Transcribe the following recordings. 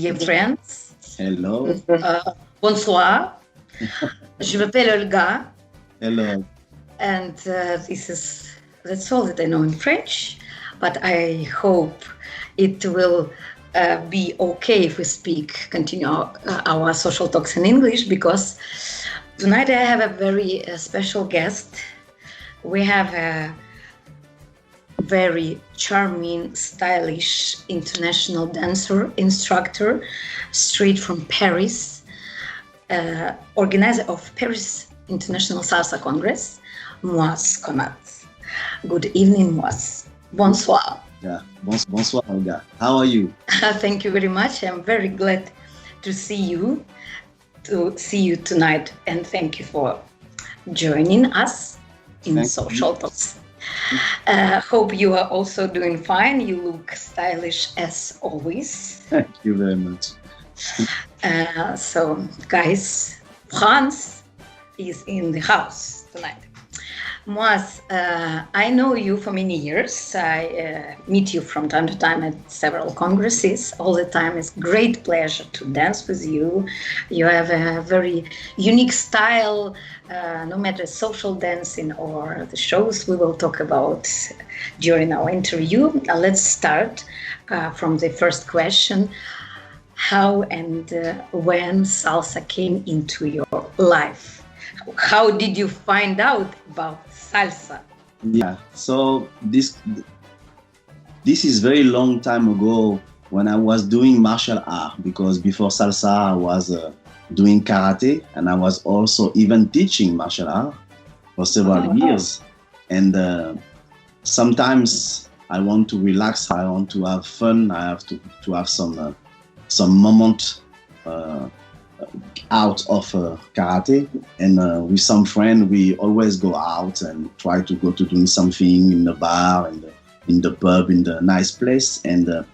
dear friends. Hello. Bonsoir. Je m'appelle Olga. Hello. And that's all that I know in French. But I hope it will be okay if we continue our social talks in English, because tonight I have a very special guest. We have a very charming, stylish, international dancer, instructor, straight from Paris, organizer of Paris International Salsa Congress, Mouaze Konate. Good evening, Mouaze. Bonsoir. Yeah, bonsoir, Olga. How are you? Thank you very much. I'm very glad to see you tonight, and thank you for joining us in Social Talks. Hope you are also doing fine. You look stylish as always. Thank you very much. So, guys, France is in the house tonight. Mouaze, I know you for many years. I meet you from time to time at several congresses. All the time, it's great pleasure to dance with you. You have a very unique style, no matter social dancing or the shows we will talk about during our interview. Let's start from the first question. How and when salsa came into your life? How did you find out about salsa? Yeah, so this is very long time ago when I was doing martial art, because before salsa I was doing karate, and I was also even teaching martial art for several years. And sometimes I want to relax, I want to have fun, I have to have some moment out of karate, and with some friend we always go out and try to go to doing something in the bar and in the pub, in the nice place, and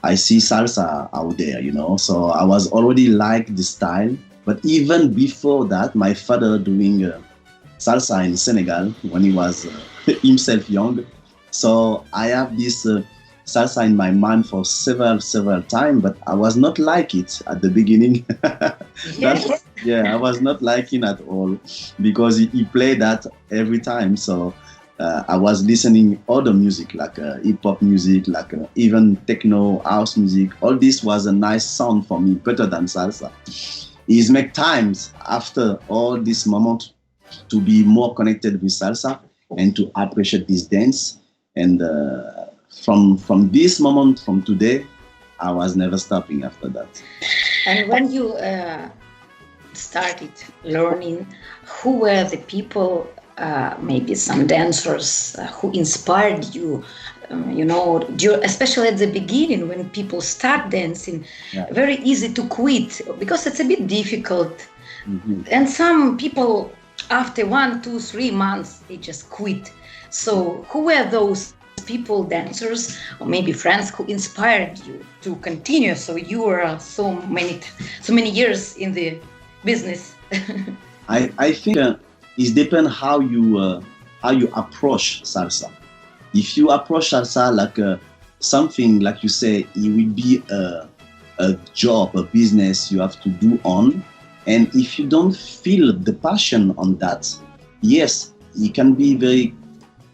I see salsa out there, so I was already like the style. But even before that, my father doing salsa in Senegal when he was himself young, so I have this salsa in my mind for several times, but I was not like it at the beginning. I was not liking at all, because he played that every time. So I was listening other music, like hip hop music, like even techno, house music. All this was a nice sound for me, better than salsa. It's make times after all this moment to be more connected with salsa and to appreciate this dance. And from this moment, from today, I was never stopping after that. And when you started learning, who were the people, maybe some dancers who inspired you, especially at the beginning when people start dancing, very easy to quit because it's a bit difficult. Mm-hmm. And some people, after 1, 2, 3 months, they just quit. So who were those people, dancers, or maybe friends who inspired you to continue? So you were so many years in the business. I think it depends how you approach salsa. If you approach salsa like something, like you say, it will be a job, a business you have to do on, and if you don't feel the passion on that, yes, it can be very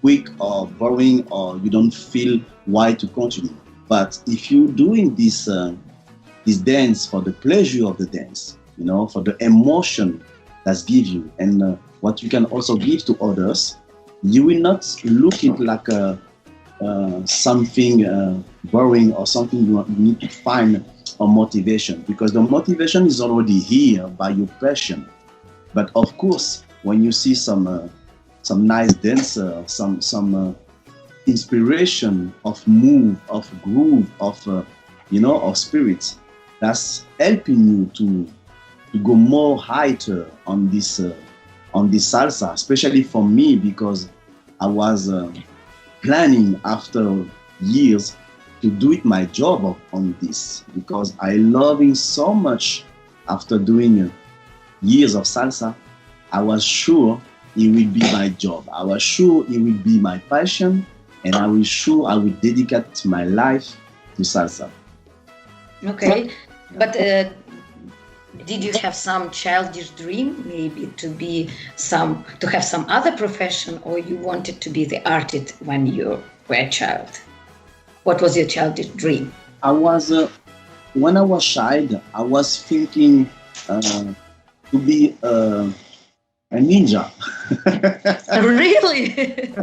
quick or boring, or you don't feel why to continue. But if you're doing this dance for the pleasure of the dance, for the emotion that's give you, and what you can also give to others, you will not look it like something boring or something you need to find a motivation, because the motivation is already here by your passion. But of course, when you see some nice dancer, some inspiration of move, of groove, of spirit, that's helping you to go more higher on this salsa, especially for me, because I was planning after years to do it my job on this, because I loving so much. After doing years of salsa, I was sure it will be my job. I was sure it will be my passion, and I was sure I will dedicate my life to salsa. Okay. But did you have some childish dream, maybe to have some other profession, or you wanted to be the artist when you were a child? What was your childish dream? When I was child, I was thinking to be a ninja. Really?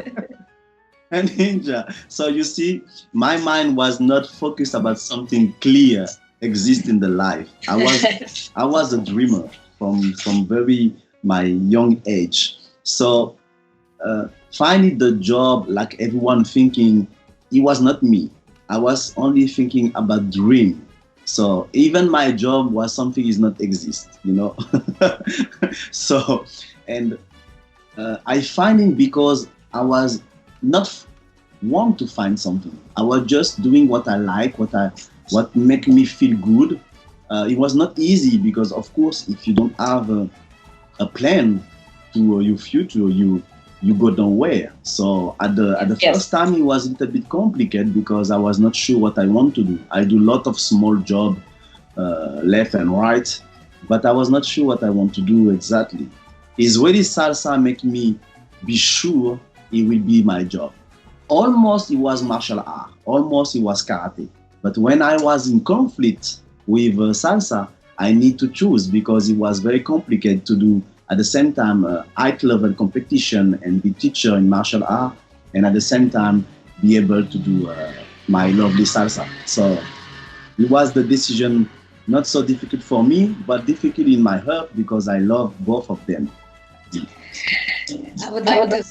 A ninja. So you see, my mind was not focused about something clear exist in the life. I was a dreamer from very my young age. So finding the job like everyone thinking, it was not me. I was only thinking about dream. So even my job was something is not exist, you know. So and I find it because I was not want to find something. I was just doing what I like, what make me feel good. It was not easy because, of course, if you don't have a plan to your future, you go nowhere. So at the Yes. first time, it was a little bit complicated because I was not sure what I want to do. I do a lot of small job, left and right, but I was not sure what I want to do exactly. It's really salsa make me be sure it will be my job. Almost it was martial art, almost it was karate. But when I was in conflict with salsa, I need to choose because it was very complicated to do at the same time high-level competition and be teacher in martial art, and at the same time be able to do my lovely salsa. So it was the decision not so difficult for me, but difficult in my heart because I love both of them. I would like to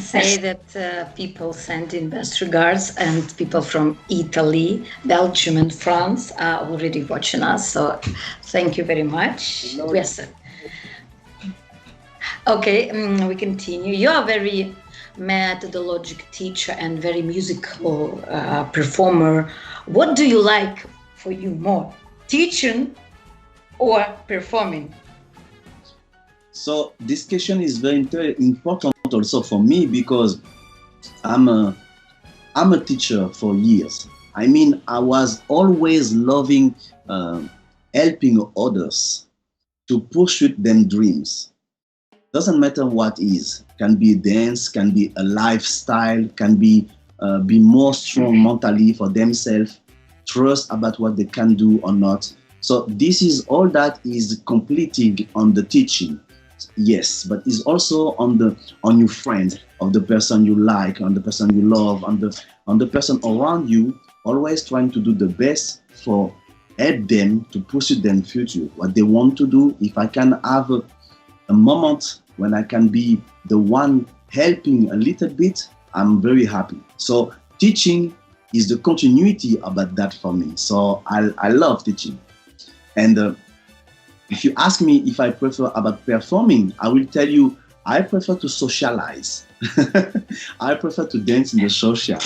say that people send in best regards, and people from Italy, Belgium, and France are already watching us. So thank you very much. Hello. Yes. Okay, we continue. You are a very methodologic teacher and very musical performer. What do you like for you more, teaching or performing? So this question is very important also for me because I'm a teacher for years. I mean, I was always loving helping others to pursue them dreams. Doesn't matter what is. Can be dance, can be a lifestyle, can be more strong mentally for themselves, trust about what they can do or not. So this is all that is completing on the teaching. Yes, but it's also on your friend, of the person you like, on the person you love, on the person around you, always trying to do the best for help them to pursue them future, what they want to do. If I can have a moment when I can be the one helping a little bit, I'm very happy. So teaching is the continuity about that for me. So I love teaching. And if you ask me if I prefer about performing, I will tell you I prefer to socialize. I prefer to dance in the social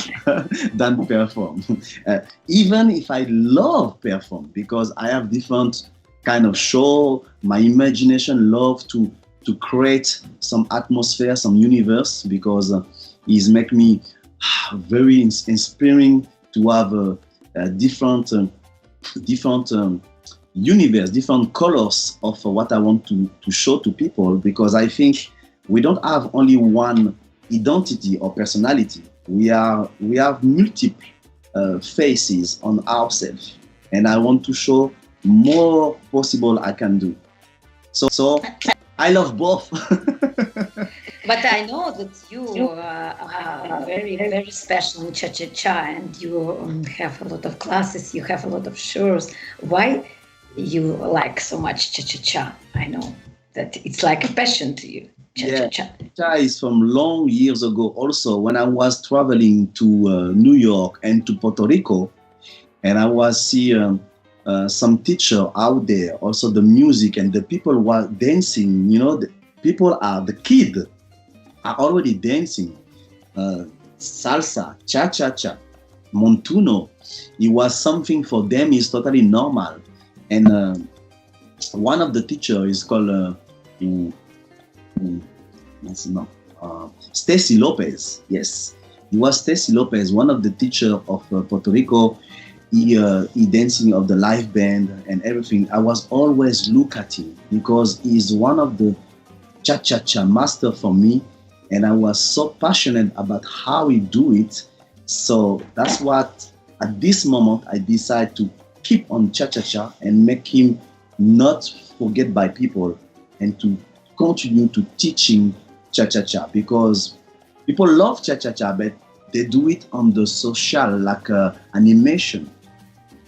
than perform. Even if I love perform because I have different kind of show, my imagination love to create some atmosphere, some universe because it's make me very inspiring to have a different universe, different colors of what I want to show to people, because I think we don't have only one identity or personality. We have multiple faces on ourselves, and I want to show more possible I can do. So I love both. But I know that you are very, very special in cha-cha-cha, and you have a lot of classes, you have a lot of shows. Why you like so much cha-cha-cha? I know that it's like a passion to you, cha-cha-cha. Yeah, cha is from long years ago also, when I was traveling to New York and to Puerto Rico, and I was seeing some teacher out there, also the music, and the people were dancing, you know, the kid are already dancing, salsa, cha-cha-cha, montuno. It was something for them is totally normal. And one of the teachers is called Stacy Lopez. Yes, he was Stacy Lopez, one of the teachers of Puerto Rico. he dancing of the live band and everything. I was always look at him because he's one of the cha-cha-cha master for me, and I was so passionate about how he do it. So that's what at this moment I decide to keep on cha-cha-cha and make him not forget by people, and to continue to teaching cha-cha-cha, because people love cha-cha-cha, but they do it on the social, like animation.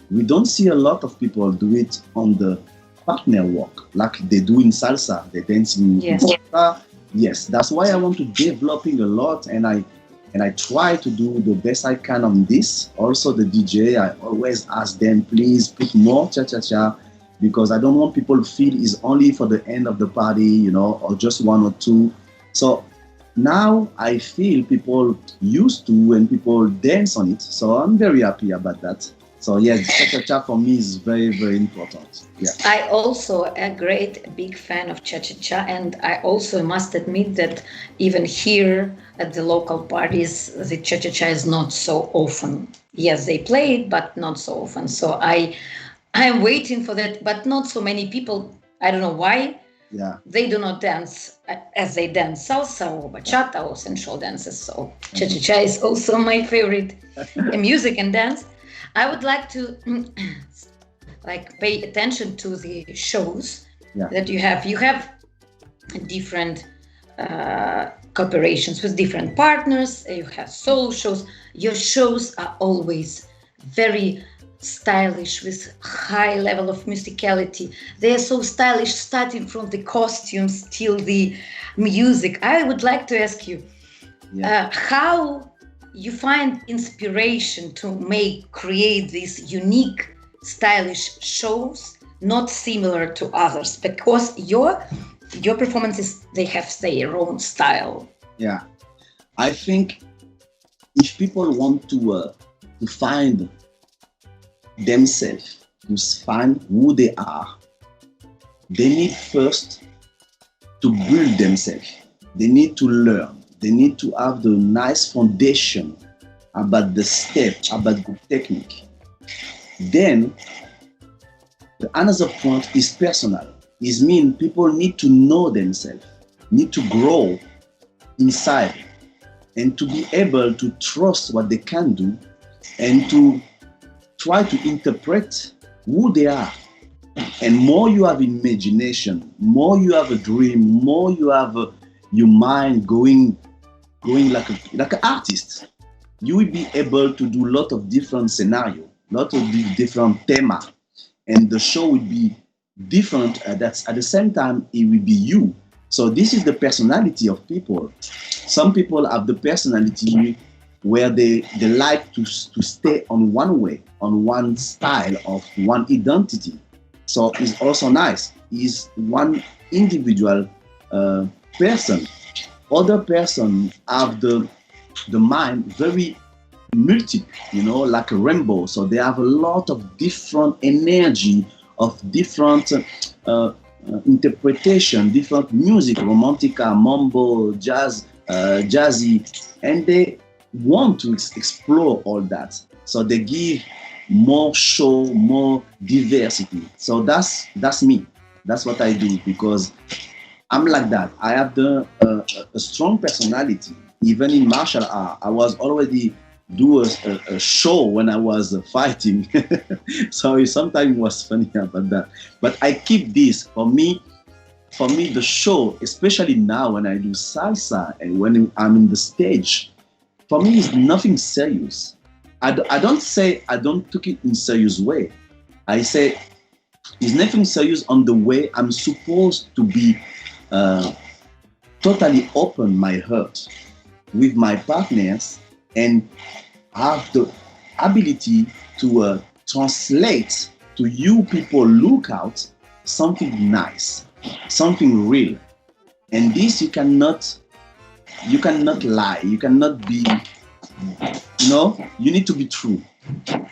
We don't see a lot of people do it on the partner work, like they do in salsa. They dance in salsa. Yes, that's why I want to developing a lot, and I try to do the best I can on this. Also, the DJ, I always ask them, please put more cha-cha-cha, because I don't want people to feel it's only for the end of the party, you know, or just one or two. So now I feel people used to and people dance on it. So I'm very happy about that. So yeah, cha-cha-cha for me is very, very important. Yeah. I also a big fan of cha-cha-cha, and I also must admit that even here at the local parties, the cha-cha-cha is not so often. Yes, they play it, but not so often. So I am waiting for that, but not so many people. I don't know why. Yeah. They do not dance as they dance salsa or bachata or sensual dances. So cha-cha-cha is also my favorite music and dance. I would like to pay attention to the shows that you have. You have different cooperations with different partners. You have solo shows. Your shows are always very stylish, with high level of musicality. They are so stylish, starting from the costumes till the music. I would like to ask you how you find inspiration to create these unique, stylish shows, not similar to others, because your performances, they have their own style. Yeah, I think if people want to find themselves, to find who they are, they need first to build themselves. They need to learn. They need to have the nice foundation about the step, about the technique. Then, another point is personal. It means people need to know themselves, need to grow inside, and to be able to trust what they can do, and to try to interpret who they are. And more you have imagination, more you have a dream, more you have your mind going like an artist, you will be able to do a lot of different scenarios, lot of different themes, and the show will be different. That's at the same time it will be you. So this is the personality of people. Some people have the personality where they like to stay on one way, on one style of one identity. So it's also nice. It's one individual person. Other person have the mind very multiple, you know, like a rainbow. So they have a lot of different energy, of different interpretation, different music, romantica, mambo, jazz, jazzy, and they want to explore all that. So they give more show, more diversity. So that's me. That's what I do, because I'm like that. I have a strong personality. Even in martial art, I was already do a show when I was fighting. So sometimes it was funny about that. But I keep this. For me, the show, especially now when I do salsa and when I'm in the stage, for me it's nothing serious. I don't say I don't take it in serious way. I say it's nothing serious on the way I'm supposed to be totally open my heart with my partners and have the ability to translate to you people look out something nice, something real. And this you cannot lie, you cannot be, you know, you need to be true.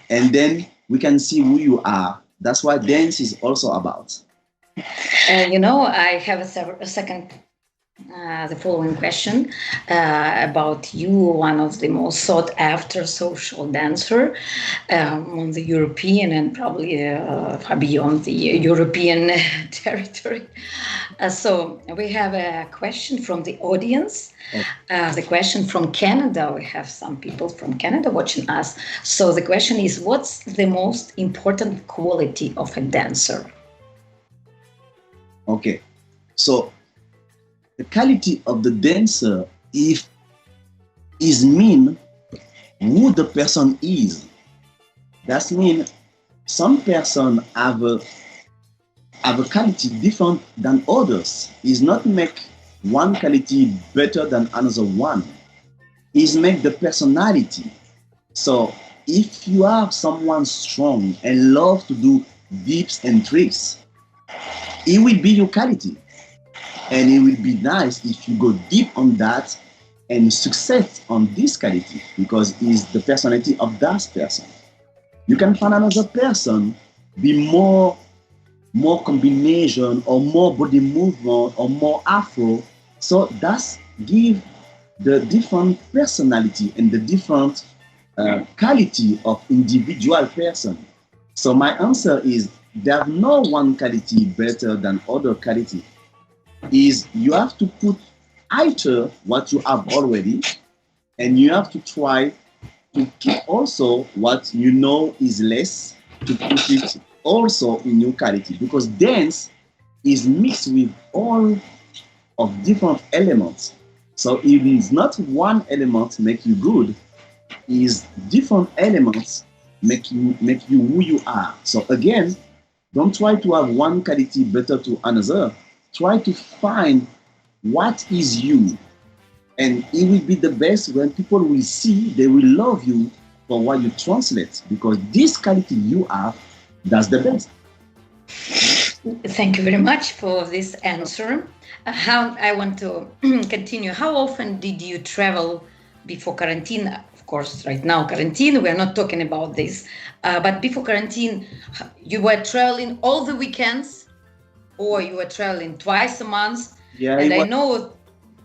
And then we can see who you are. That's what dance is also about. You know, I have a second the following question about you, one of the most sought after social dancer on the European and probably far beyond the European territory. So we have a question from the audience. The question from Canada. We have some people from Canada watching us. So the question is, what's the most important quality of a dancer? Okay, so the quality of the dancer is mean who the person is. That means some person have a quality different than others. Is not make one quality better than another one. Is make the personality. So if you have someone strong and love to do dips and tricks, it will be your quality. And it will be nice if you go deep on that and success on this quality, because it's the personality of that person. You can find another person be more combination or more body movement or more afro. So that's give the different personality and the different quality of individual person. So my answer is there's no one quality better than other quality. Is you have to put either what you have already, and you have to try to keep also what you know is less, to put it also in your quality, because dance is mixed with all of different elements. So it is not one element make you good, is different elements make you who you are. So again, don't try to have one quality better to another. Try to find what is you, and it will be the best when people will see, they will love you for what you translate, because this quality you have, that's the best. Thank you very much for this answer. How I want to continue. How often did you travel before quarantine? Of course, right now, quarantine, we're not talking about this. But before quarantine, you were traveling all the weekends, or you were traveling twice a month? Yeah, and I know.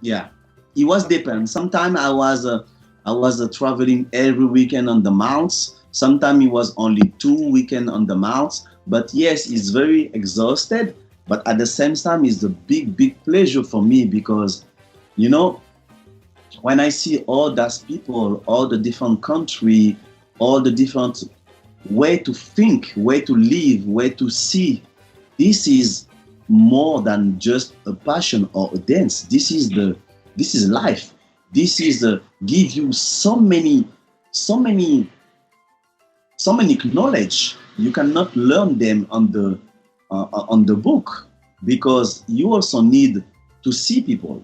Yeah, it was depend. Sometimes I was traveling every weekend on the mounts. Sometimes it was only 2 weekends on the mounts. But yes, it's very exhausted. But at the same time, it's a big pleasure for me, because, you know, when I see all those people, all the different country, all the different way to think, way to live, way to see, this is more than just a passion or a dance. This is life. This is give you so many knowledge. You cannot learn them on the book, because you also need to see people.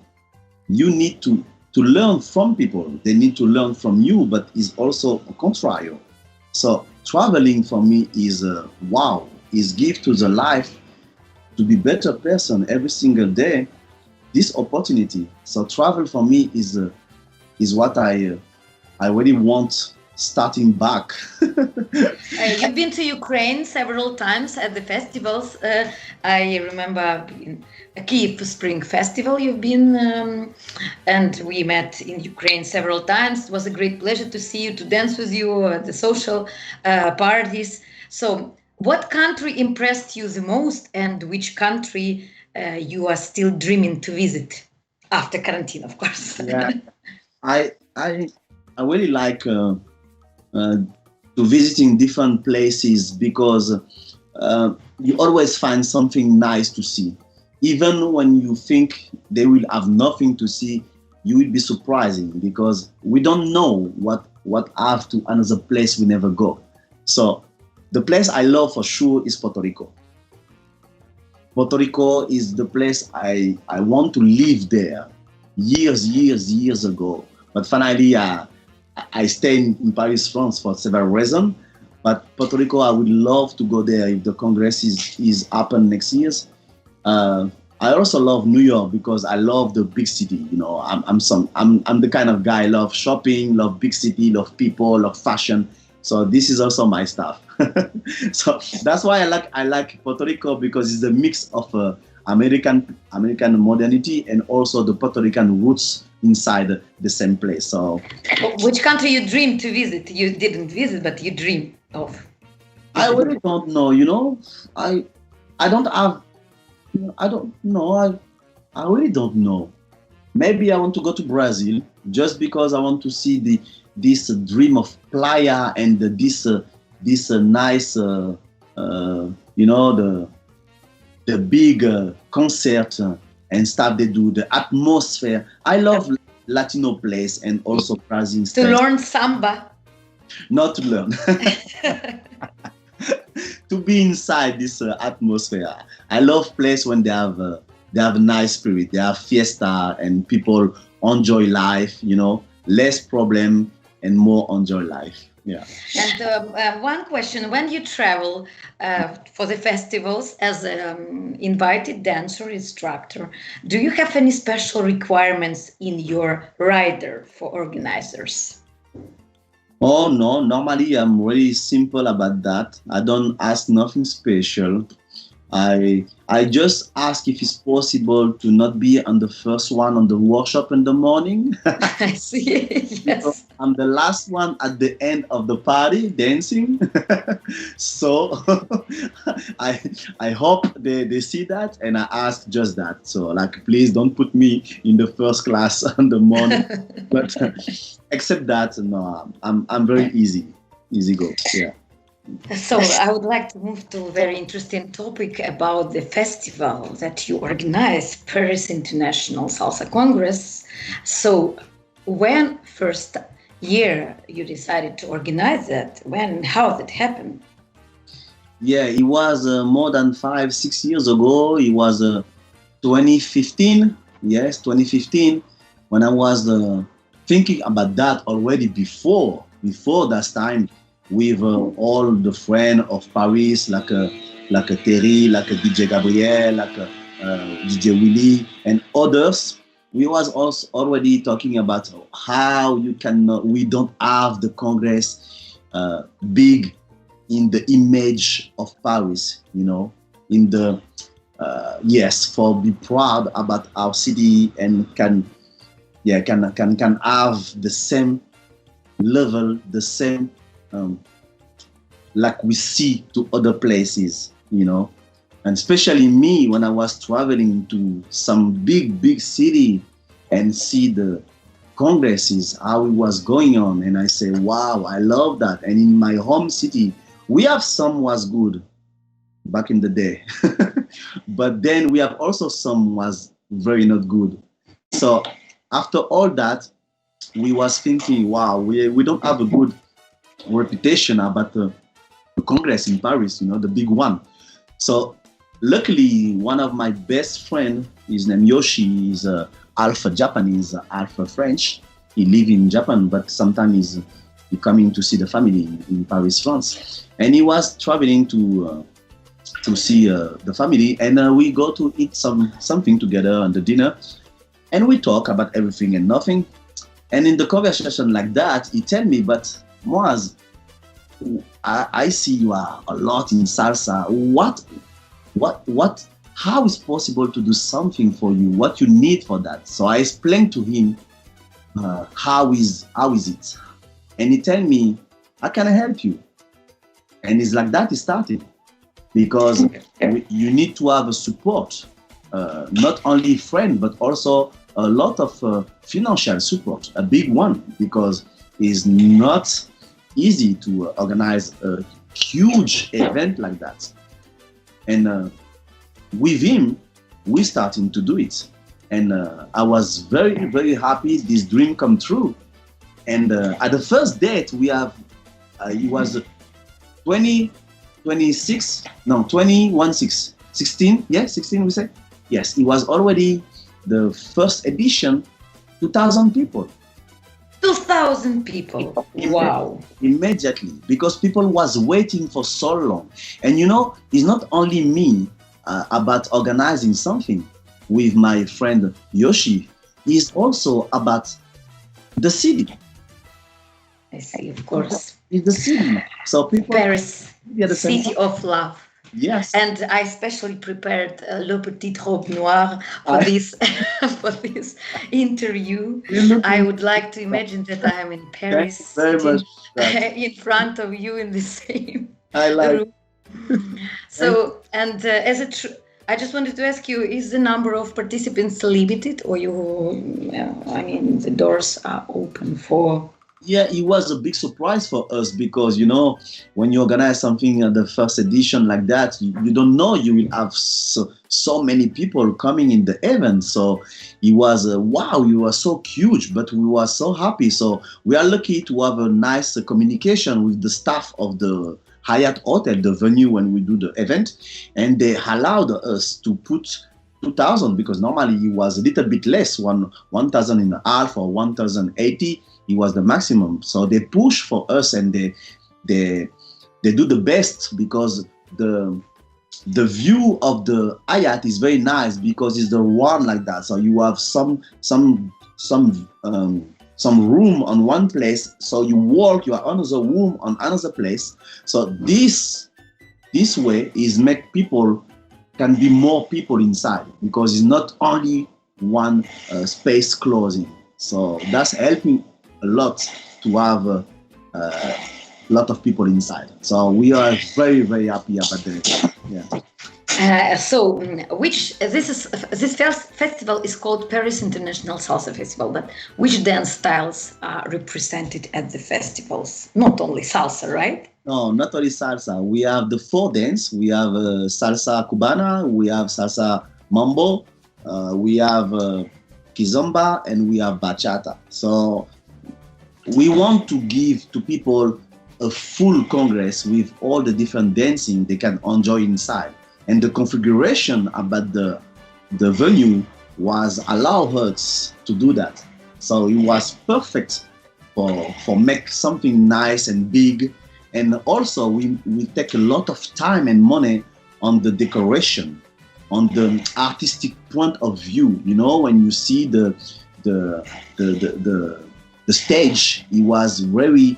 You need to learn from people. They need to learn from you, but it's also a contrario. So traveling for me is wow, is give to the life to be better person every single day, this opportunity. So travel for me is what I really want, starting back. You've been to Ukraine several times at the festivals. I remember in a Kyiv Spring Festival you've been, and we met in Ukraine several times. It was a great pleasure to see you, to dance with you at the social parties. So what country impressed you the most, and which country you are still dreaming to visit after quarantine, of course? Yeah, I really like to visiting different places, because you always find something nice to see. Even when you think they will have nothing to see, you will be surprising, because we don't know what have to another place we never go. So the place I love for sure is Puerto Rico. Puerto Rico is the place I want to live there years ago. But finally, I stay in Paris, France for several reasons. But Puerto Rico, I would love to go there if the Congress is happen next year. I also love New York, because I love the big city. You know, I'm the kind of guy I love shopping, love big city, love people, love fashion. So this is also my stuff. So that's why I like Puerto Rico, because it's a mix of American modernity and also the Puerto Rican roots inside the same place. So, which country you dream to visit? You didn't visit, but you dream of. I really don't know. I don't have. I don't know. I really don't know. Maybe I want to go to Brazil just because I want to see this dream of playa and this nice the big concert and stuff they do, the atmosphere. I love Latino place and also Brazil. To learn samba. Not to learn. To be inside this atmosphere. I love place when they have a nice spirit. They have fiesta and people enjoy life. Less problem and more enjoy life. Yeah. And one question: when you travel for the festivals as an invited dancer instructor, do you have any special requirements in your rider for organizers? Oh no, normally I'm really simple about that. I don't ask nothing special. I just ask if it's possible to not be on the first one on the workshop in the morning. I see. Yes. I'm the last one at the end of the party dancing. So I hope they see that, and I ask just that. So please don't put me in the first class on the morning. But except that, no, I'm very easy go. Yeah. So I would like to move to a very interesting topic about the festival that you organize, Paris International Salsa Congress. So when first year you decided to organize that? How did it happen? Yeah, it was more than 5-6 years ago. It was 2015. Yes, 2015, when I was thinking about that already before that time, with all the friends of Paris, like Terry, like DJ Gabriel, like DJ Willie, and others. We was also already talking about how we don't have the Congress big in the image of Paris, in the for be proud about our city and can have the same level, the same like we see to other places, and especially me when I was traveling to some big city and see the congresses, how it was going on, and I say, wow, I love that. And in my home city, we have some was good back in the day, but then we have also some was very not good. So after all that, we was thinking, wow, we don't have a good reputation about the Congress in Paris, the big one. So luckily, one of my best friend, his name Yoshi, is half Japanese, half French. He live in Japan, but sometimes he coming to see the family in Paris, France. And he was traveling to see the family, and we go to eat something together on the dinner, and we talk about everything and nothing. And in the conversation like that, he tell me, but Mouaze, I see you are a lot in salsa. How is possible to do something for you? What you need for that? So I explained to him how is it, and he tell me, how can I help you? And it's like that it started, because you need to have a support, not only friend but also a lot of financial support, a big one, because it's not easy to organize a huge event like that. And with him, we starting to do it. And I was very, very happy this dream come true. And at the first date, we have, it was 16, yeah, 16 we say? Yes, it was already the first edition, 2,000 people. 2,000 people. Wow. Immediately, because people was waiting for so long. And it's not only me about organizing something with my friend Yoshi, it's also about the city. I see, of course. It's the city. So people, Paris, city of love. Yes. And I especially prepared Le Petite Robe Noire for this for this interview. I would like to imagine that I am in Paris, sitting in front of you in the same room. So, and I just wanted to ask you: is the number of participants limited, or the doors are open for? Yeah, it was a big surprise for us because, when you organize something at the first edition like that, you don't know you will have so many people coming in the event. So it was, wow, it was so huge, but we were so happy. So we are lucky to have a nice communication with the staff of the Hyatt Hotel, the venue when we do the event. And they allowed us to put 2,000 because normally it was a little bit less, 1,000 and a half or 1,080. It was the maximum. So they push for us and they do the best because the view of the Hyatt is very nice because it's the one like that. So you have some room on one place. So you walk, you are another room on another place. So this way is make people can be more people inside because it's not only one space closing. So that's helping a lot to have a lot of people inside. So we are very, very happy about that. Yeah. So this festival is called Paris International Salsa Festival, but which dance styles are represented at the festivals? Not only salsa, right? No, not only salsa. We have the 4 dance. We have salsa cubana, we have salsa mambo, we have kizomba, and we have bachata. So we want to give to people a full congress with all the different dancing they can enjoy inside. And the configuration about the venue was allow us to do that. So it was perfect for make something nice and big. And also we take a lot of time and money on the decoration, on the artistic point of view. When you see the stage, it was very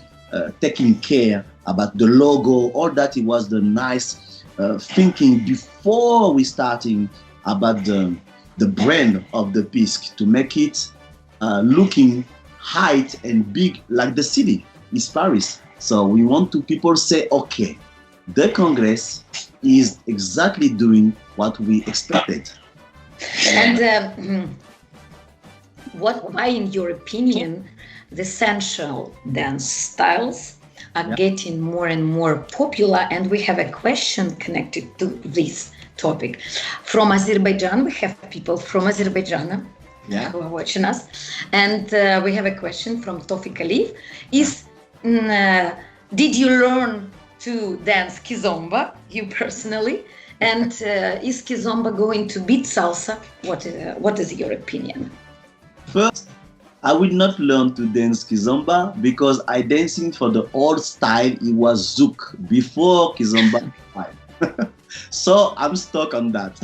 taking care about the logo, all that. It was the nice thinking before we starting about the brand of the PISC to make it looking high and big like the city is Paris. So we want to people say, okay, the Congress is exactly doing what we expected. And why, in your opinion, the sensual dance styles are getting more and more popular? And we have a question connected to this topic. From Azerbaijan, we have people from Azerbaijan who are watching us. And we have a question from Tofik Alif. Did you learn to dance kizomba, you personally? And is kizomba going to beat salsa? What is your opinion? First, I will not learn to dance kizomba because I dancing for the old style. It was zouk before kizomba style. So I'm stuck on that.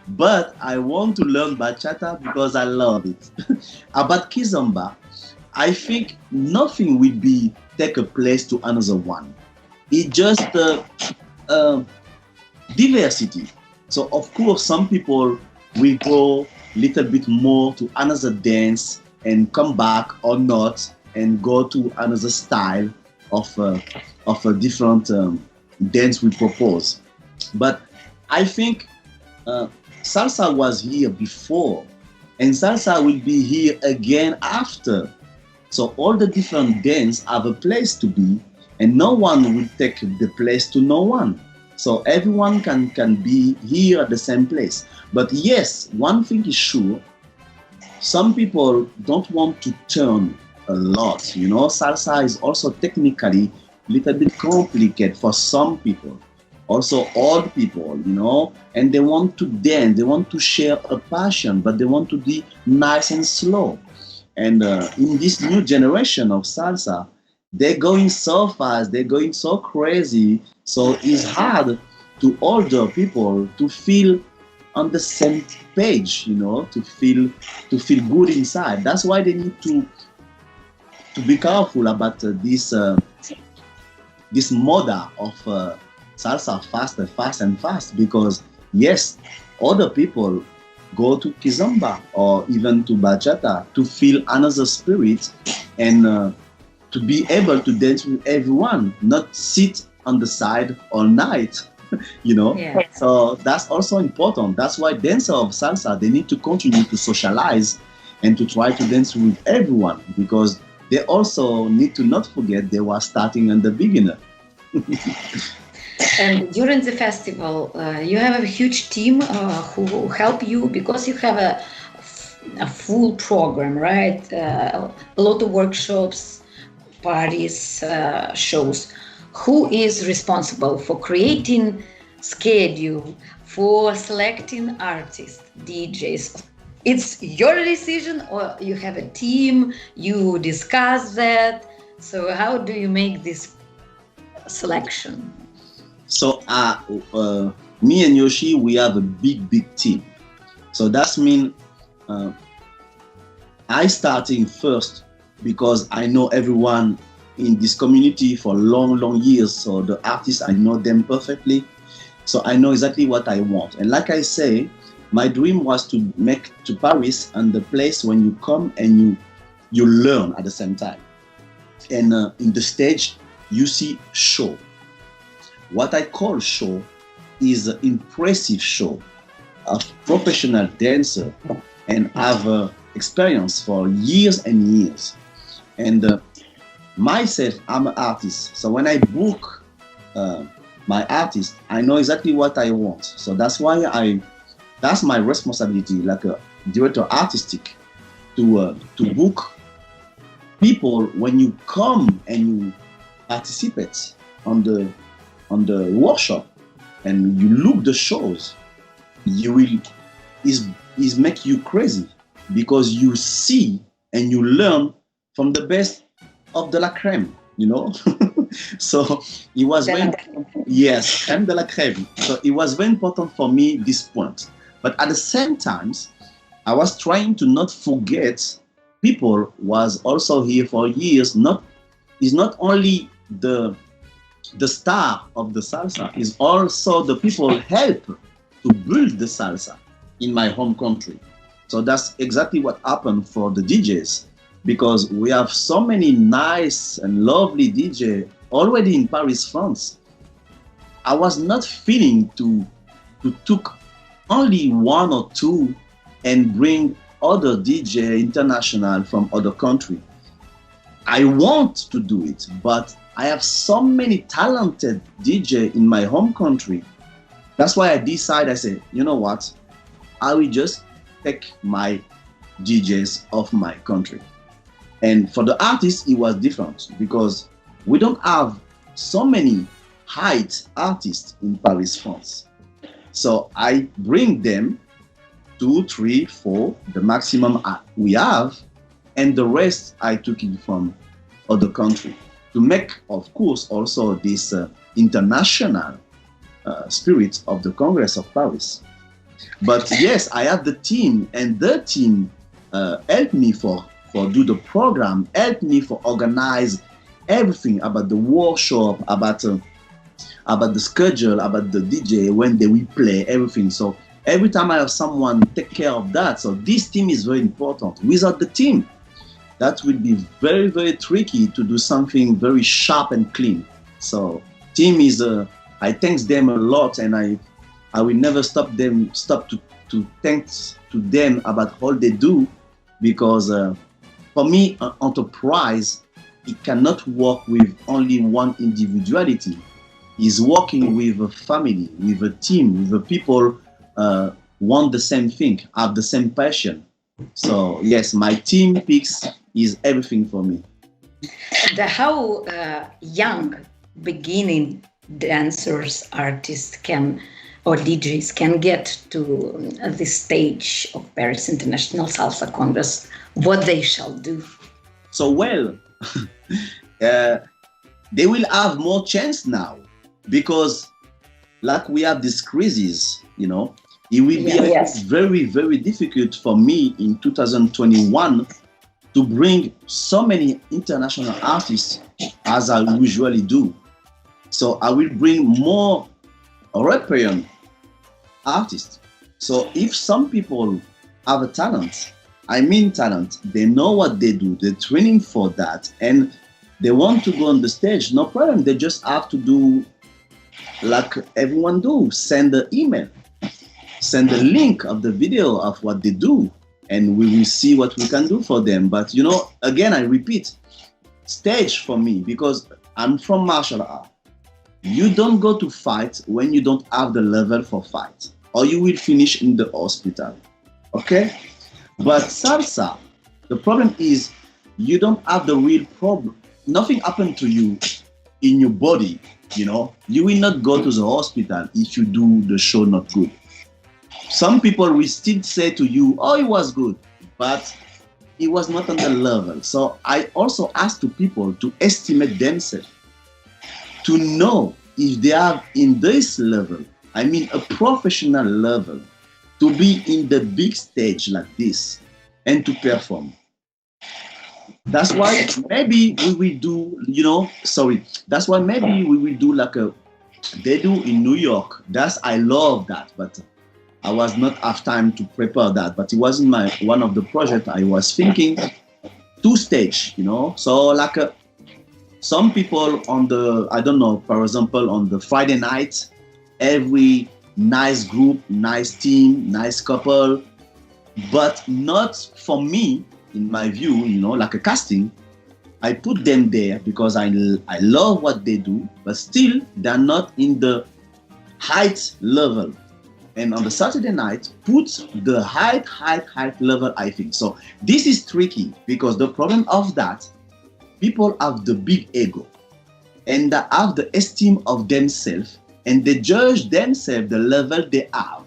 But I want to learn bachata because I love it. About kizomba, I think nothing will take a place to another one. It's just diversity. So of course, some people will go a little bit more to another dance and come back or not and go to another style of a different dance we propose. But I think salsa was here before and salsa will be here again after. So all the different dance have a place to be and no one will take the place to no one. So everyone can be here at the same place. But yes, one thing is sure, some people don't want to turn a lot. Salsa is also technically a little bit complicated for some people. Also old people, and they want to dance, they want to share a passion, but they want to be nice and slow. And in this new generation of salsa, they're going so fast, they're going so crazy. So it's hard to older people to feel on the same page, to feel good inside. That's why they need to be careful about this model of salsa fast and fast, because yes, other people go to kizomba or even to bachata to feel another spirit and to be able to dance with everyone, not sit on the side all night, you know. Yeah. So that's also important. That's why dancers of salsa, they need to continue to socialize and to try to dance with everyone, because they also need to not forget they were starting in the beginner. And during the festival, you have a huge team who help you, because you have a full program, right? A lot of workshops, parties, shows. Who is responsible for creating schedule, for selecting artists, DJs? It's your decision, or you have a team, you discuss that? So how do you make this selection? So me and Yoshi, we have a big team. So that means I starting first because I know everyone in this community for long years. So the artists, I know them perfectly. So I know exactly what I want. And like I say, my dream was to make to Paris and the place when you come and you learn at the same time. And in the stage, you see show. What I call show is an impressive show of professional dancer and have experience for years and years. And myself, I'm an artist. So when I book my artist, I know exactly what I want. So that's why that's my responsibility, like a director artistic, to book people. When you come and you participate on the workshop and you look the shows, you will is make you crazy, because you see and you learn from the best of de la crème, you know. So it was very, yes, crème de la crème. So it was very important for me this point. But at the same time, I was trying to not forget people was also here for years. Is not only the star of the salsa, is also the people help to build the salsa in my home country. So that's exactly what happened for the DJs, because we have so many nice and lovely DJs already in Paris, France. I was not feeling to took only one or two and bring other DJ international from other country. I want to do it, but I have so many talented DJ in my home country. That's why I decided, I said, you know what? I will just take my DJs of my country. And for the artists, it was different, because we don't have so many height artists in Paris, France. So I bring them 2, 3, 4, the maximum we have, and the rest I took it from other country to make, of course, also this international spirit of the Congress of Paris. But yes, I have the team, and the team helped me for do the program, helped me for organize everything about the workshop, about the schedule, about the DJ, when they will play, everything. So every time I have someone take care of that. So this team is very important. Without the team, that will be very tricky to do something very sharp and clean. So team is, I thank them a lot, and I will never stop to thank to them about all they do, because for me, an enterprise, it cannot work with only one individuality. It's working with a family, with a team, with the people want the same thing, have the same passion. So yes, my team PISC is everything for me. How young beginning dancers, artists or DJs can get to this stage of Paris International Salsa Congress, what they shall do? So well, they will have more chance now, because like we have these crises, you know, it will be very difficult for me in 2021 to bring so many international artists as I usually do. So I will bring more European artist. So if some people have a talent, I mean talent, they know what they do, they're training for that, and they want to go on the stage, no problem. They just have to do like everyone do, send the email, send the link of the video of what they do, and we will see what we can do for them. But you know, again, I repeat, stage for me, because I'm from martial art. You don't go to fight when you don't have the level for fight, or you will finish in the hospital, okay? But salsa, the problem is you don't have the real problem. Nothing happened to you in your body, you know? You will not go to the hospital if you do the show not good. Some people will still say to you, oh, it was good, but it was not on the level. So I also ask to people to estimate themselves, to know if they are in this level, I mean a professional level, to be in the big stage like this and to perform. That's why maybe we will do, that's why maybe we will do like they do in New York. I love that, but I was not have time to prepare that, but it was in one of the projects I was thinking, 2 stage, so like some people on the, I don't know, for example, on the Friday night, every nice group, nice team, nice couple, but not for me, in my view, like a casting. I put them there because I love what they do, but still they're not in the height level. And on the Saturday night, put the height level, I think. So this is tricky because the problem of that, people have the big ego and they have the esteem of themselves, and they judge themselves the level they have,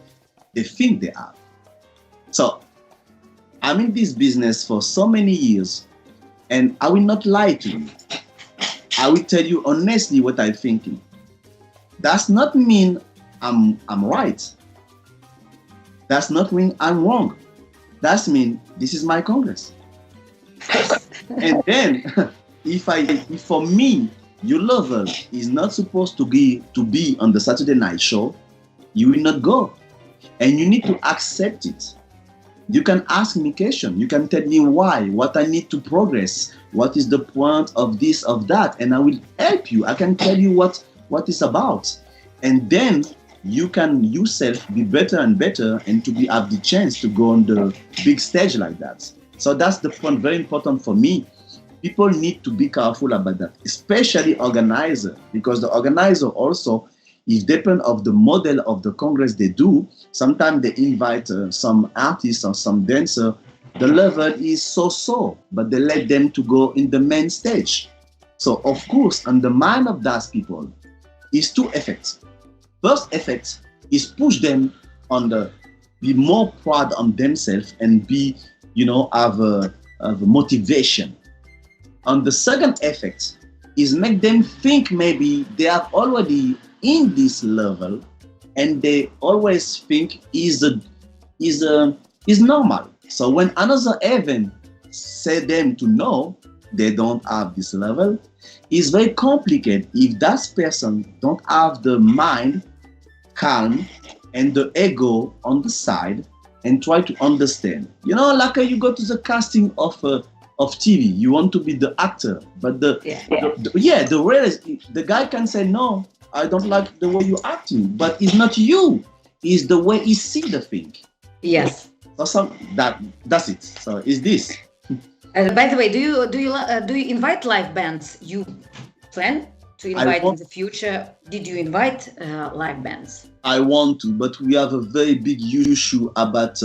they think they have. So I'm in this business for so many years, and I will not lie to you. I will tell you honestly what I'm thinking. Does not mean I'm right. Does not mean I'm wrong. That means this is my Congress. And then, if for me, your level is not supposed to be on the Saturday night show, you will not go. And you need to accept it. You can ask me questions. You can tell me why, what I need to progress, what is the point of this, of that, and I will help you. I can tell you what it's about. And then you can yourself be better and better and to have the chance to go on the big stage like that. So that's the point, very important for me. People need to be careful about that, especially organizer, because the organizer also is depend of the model of the Congress they do. Sometimes they invite some artists or some dancer. The level is so, but they let them to go in the main stage. So of course, on the mind of those people is 2 effects. First effect is push them on be more proud on themselves and be, have a motivation. And the second effect is make them think maybe they are already in this level, and they always think is normal. So when another event say them to know they don't have this level, it's very complicated if that person don't have the mind calm and the ego on the side and try to understand. Like you go to the casting of TV, you want to be the actor, but the guy can say, no, I don't like the way you're acting, but it's not you, it's the way he see the thing. Yes. So that's it. So it's this. By the way, do you invite live bands? You plan to invite in the future? Did you invite live bands? I want to, but we have a very big issue about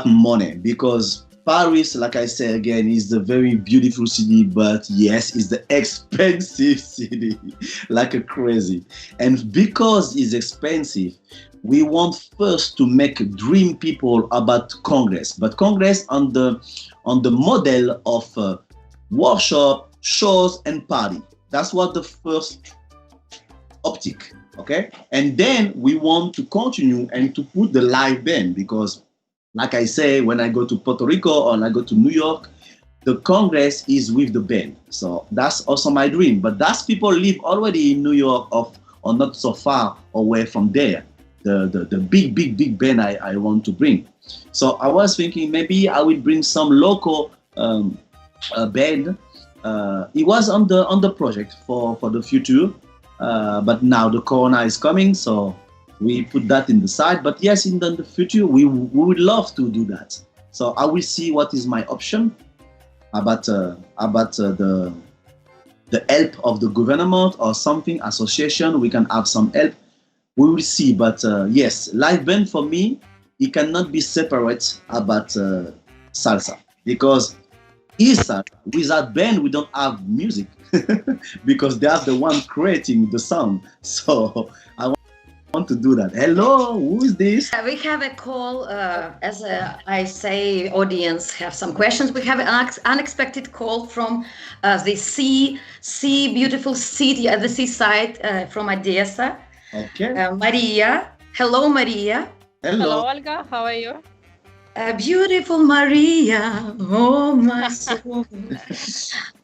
money, because Paris, like I say again, is a very beautiful city, but yes, it's the expensive city, like a crazy. And because it's expensive, we want first to make dream people about Congress, but Congress on the model of workshop, shows, and party. That's what the first optic, okay? And then we want to continue and to put the live band, because like I say, when I go to Puerto Rico or I go to New York, the Congress is with the band. So that's also my dream. But that's people live already in New York or not so far away from there. The big band I want to bring. So I was thinking maybe I will bring some local band. It was on the project for the future, but now the Corona is coming, so we put that in the side. But yes, in the future we would love to do that. So I will see what is my option about the help of the government or something association. We can have some help. We will see. But yes, live band for me, it cannot be separate about salsa, because without band we don't have music because they are the one creating the sound. So I want to do that. Hello, who is this? We have a call. I say, audience have some questions. We have an unexpected call from the beautiful city at the seaside from Odessa. Okay. Maria. Hello, Maria. Hello, Olga. How are you? Beautiful Maria. Oh, my soul.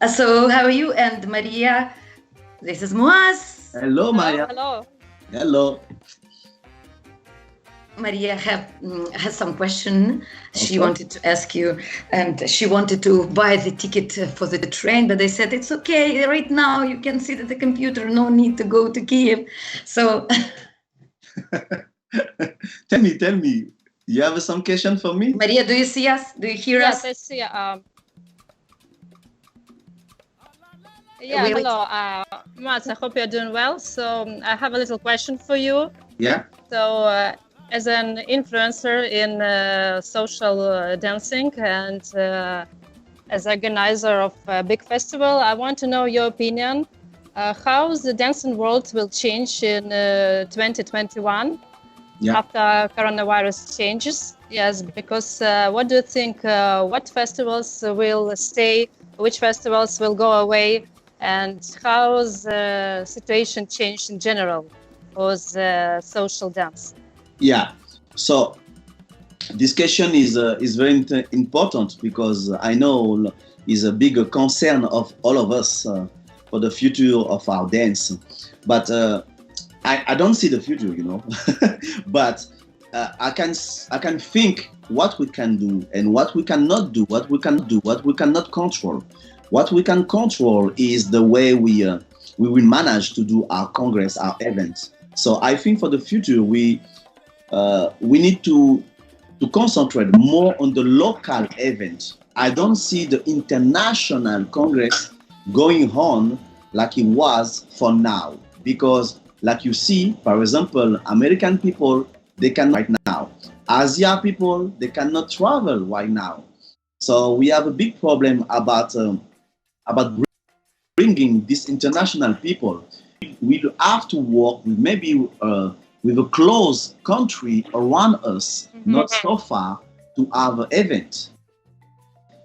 So, how are you? And Maria, this is Mouaze. Hello, Maria. Hello. Hello. Maria has some question she Okay. wanted to ask you, and she wanted to buy the ticket for the train, but they said it's okay right now. You can sit at the computer. No need to go to Kiev. So, Tell me. You have some question for me? Maria, do you see us? Do you hear Yes, us? I see. Wait. Hello. Mouaze, I hope you're doing well. So I have a little question for you. Yeah. So as an influencer in social dancing and as organizer of a big festival, I want to know your opinion. How the dancing world will change in 2021 after coronavirus changes? Yes, because what do you think? What festivals will stay? Which festivals will go away? And how the situation changed in general for the social dance? Yeah. So this question is very important, because I know is a big concern of all of us for the future of our dance. But I don't see the future, but I can think what we can do and what we cannot do, what we cannot control. What we can control is the way we will manage to do our congress, our events. So I think for the future we need to concentrate more on the local event. I don't see the international congress going on like it was for now, because like you see, for example, American people, they cannot right now. Asia people, they cannot travel right now. So we have a big problem about bringing these international people. We have to work with maybe with a close country around us, not so far, to have an event.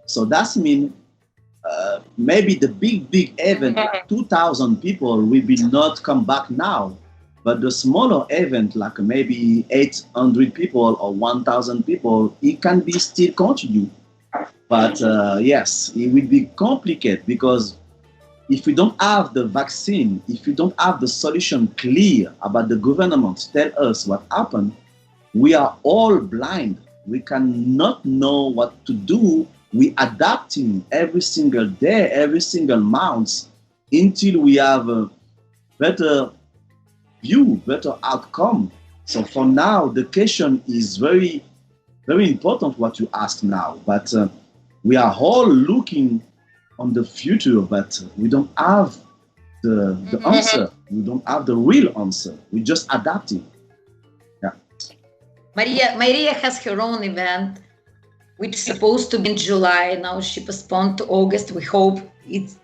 So that means maybe the big event, like 2,000 people, will be not come back now. But the smaller event, like maybe 800 people or 1,000 people, it can be still continue. But yes, it will be complicated, because if we don't have the vaccine, if we don't have the solution clear about the government tell us what happened, we are all blind. We cannot know what to do. We adapting every single day, every single month, until we have a better view, better outcome. So for now, the question is very, very important what you ask now. But we are all looking on the future, but we don't have the answer. We don't have the real answer. We're just adapting. Yeah. Maria has her own event, which is supposed to be in July. Now she postponed to August. We hope it's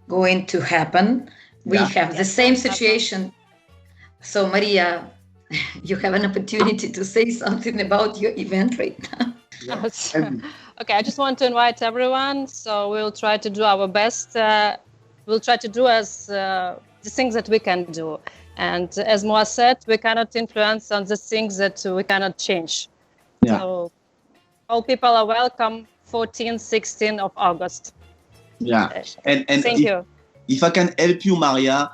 going to happen. We have the same situation. So Maria, you have an opportunity to say something about your event right now. Yes. Okay, I just want to invite everyone. So we'll try to do our best. We'll try to do as the things that we can do. And as Mouaze said, we cannot influence on the things that we cannot change. Yeah. So all people are welcome 14th, 16th of August. Yeah. And Thank you. If I can help you, Maria,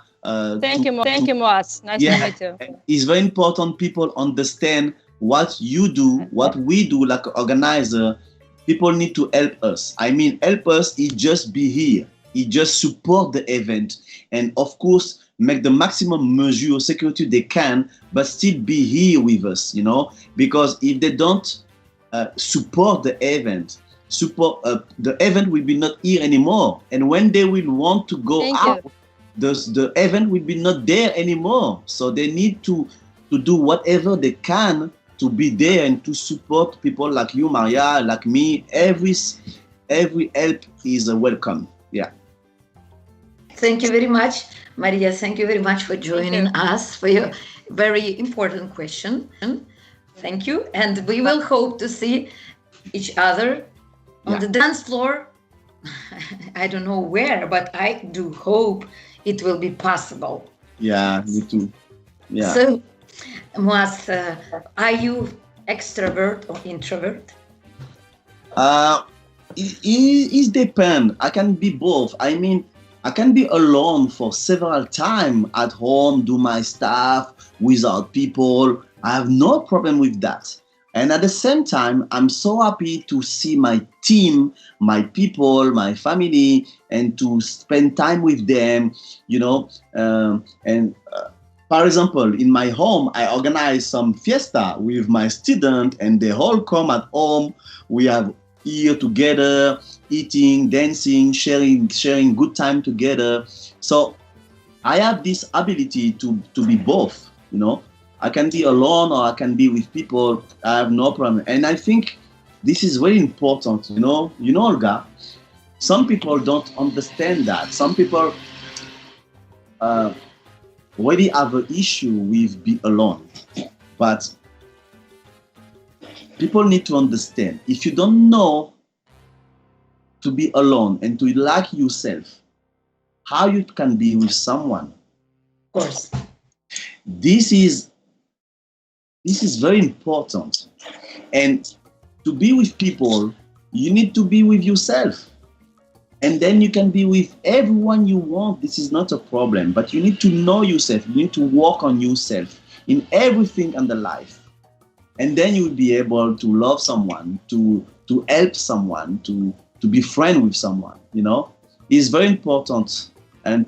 Thank you, Mouaze. Nice to meet you. It's very important people understand what you do, what we do like an organizer. People need to help us. I mean, help us is just be here. It just support the event. And of course, make the maximum measure of security they can, but still be here with us, you know, because if they don't support the event, the event will be not here anymore. And when they will want to go out, the event will be not there anymore. So they need to do whatever they can to be there and to support people like you, Maria, like me. Every help is welcome. Yeah. Thank you very much, Maria. Thank you very much for joining us for your very important question. Thank you. And we will hope to see each other on the dance floor. I don't know where, but I do hope it will be possible. Yeah, me too. Yeah. So, Mouaze, are you extravert or introvert? It depends. I can be both. I mean, I can be alone for several times at home, do my stuff without people. I have no problem with that. And at the same time, I'm so happy to see my team, my people, my family, and to spend time with them, you know. For example, in my home, I organize some fiesta with my students, and they all come at home. We have here together, eating, dancing, sharing good time together. So I have this ability to be both, you know. I can be alone or I can be with people. I have no problem. And I think this is very important, you know, Olga. Some people don't understand that. Some people already have an issue with being alone. But people need to understand, if you don't know to be alone and to like yourself, how you can be with someone. Of course. This is very important. And to be with people, you need to be with yourself. And then you can be with everyone you want. This is not a problem. But you need to know yourself. You need to work on yourself in everything in the life. And then you will be able to love someone, to help someone, to be friend with someone, you know. It's very important. And